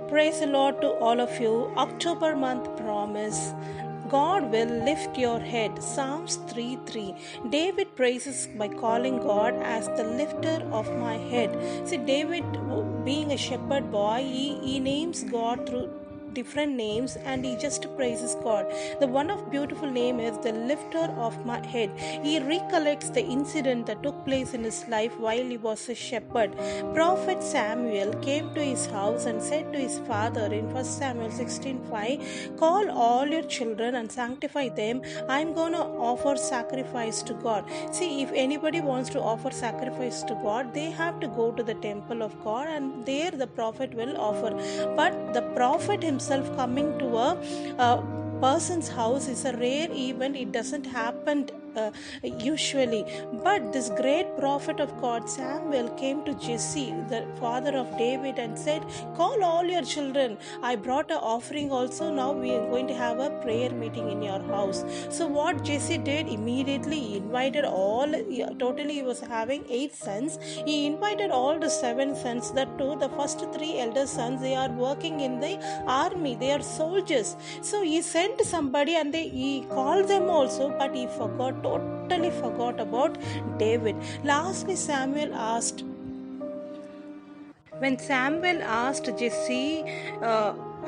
Praise the Lord to all of you. October month promise. God will lift your head. Psalms 3:3. David praises by calling God as the lifter of my head. See, David, being a shepherd boy, he names God through different names and he just praises God. The one of beautiful name is the lifter of my head. He recollects the incident that took place in his life while he was a shepherd. Prophet Samuel came to his house and said to his father in 1 Samuel 16:5, call all your children and sanctify them. I'm going to offer sacrifice to God. See, if anybody wants to offer sacrifice to God, they have to go to the temple of God and there the prophet will offer. But the prophet himself coming to a person's house is a rare event. It doesn't happen usually. But this great prophet of God Samuel came to Jesse, the father of David, and said, call all your children. I brought an offering also. Now we are going to have a prayer meeting in your house. So what Jesse did, immediately he invited all, totally he was having 8 sons. He invited all the 7 sons. That too, the first 3 elder sons, they are working in the army, they are soldiers. So he sent somebody and he called them also, but he totally forgot about David. Lastly, when Samuel asked Jesse,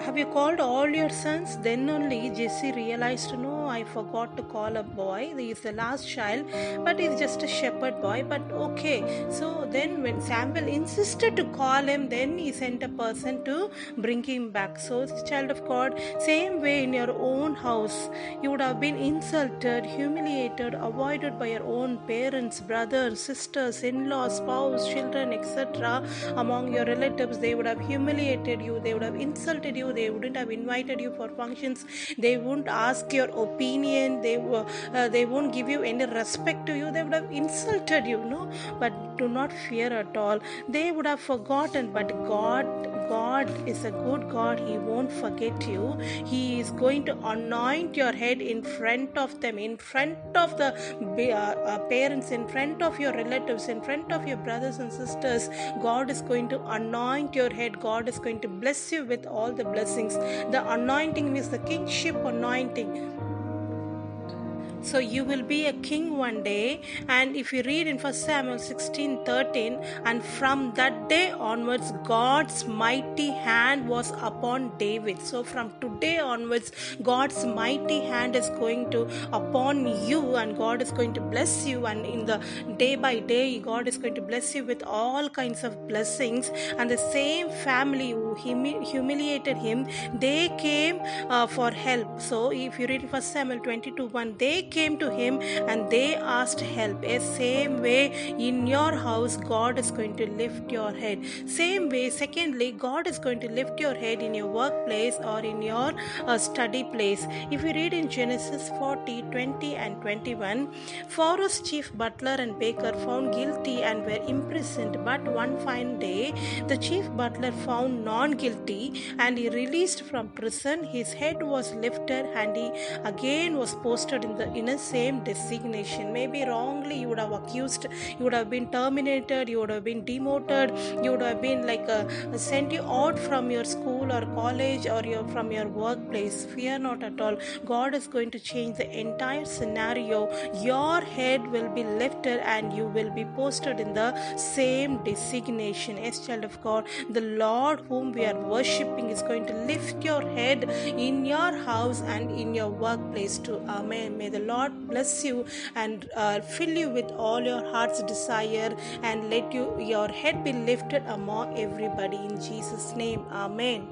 have you called all your sons? Then only Jesse realized, no, I forgot to call a boy. He is the last child, but he's just a shepherd boy. But okay. So then when Samuel insisted to call him, then he sent a person to bring him back. So child of God, same way in your own house, you would have been insulted, humiliated, avoided by your own parents, brothers, sisters, in-laws, spouse, children, etc. Among your relatives, they would have humiliated you, they would have insulted you, they wouldn't have invited you for functions, they wouldn't ask your opinion, they won't give you any respect to you, they would have insulted you, no? But do not fear at all. They would have forgotten, but God is a good God. He won't forget you. He is going to anoint your head in front of them, in front of the parents, in front of your relatives, in front of your brothers and sisters. God is going to anoint your head. God is going to bless you with all the blessings. The anointing is the kingship anointing. So you will be a king one day. And if you read in 1 Samuel 16:13, and from that day onwards, God's mighty hand was upon David. So from today onwards, God's mighty hand is going to upon you, and God is going to bless you. And in the day by day, God is going to bless you with all kinds of blessings. And the same family who humiliated him, they came for help. So if you read 1 Samuel 22:1, they came to him and they asked help. A same way in your house, God is going to lift your head. Same way, secondly, God is going to lift your head in your workplace or in your study place. If you read in Genesis 40:20 and 21, Pharaoh's chief butler and baker found guilty and were imprisoned, but one fine day the chief butler found non-guilty and he released from prison. His head was lifted and he again was posted in a same designation. Maybe wrongly you would have accused, you would have been terminated, you would have been demoted, you would have been sent you out from your school or college or from your workplace. Fear not at all. God is going to change the entire scenario. Your head will be lifted and you will be posted in the same designation. Yes, child of God, the Lord whom we are worshipping is going to lift your head in your house and in your workplace too. Amen. May the Lord bless you and fill you with all your heart's desire and let your head be lifted among everybody in Jesus' name. Amen.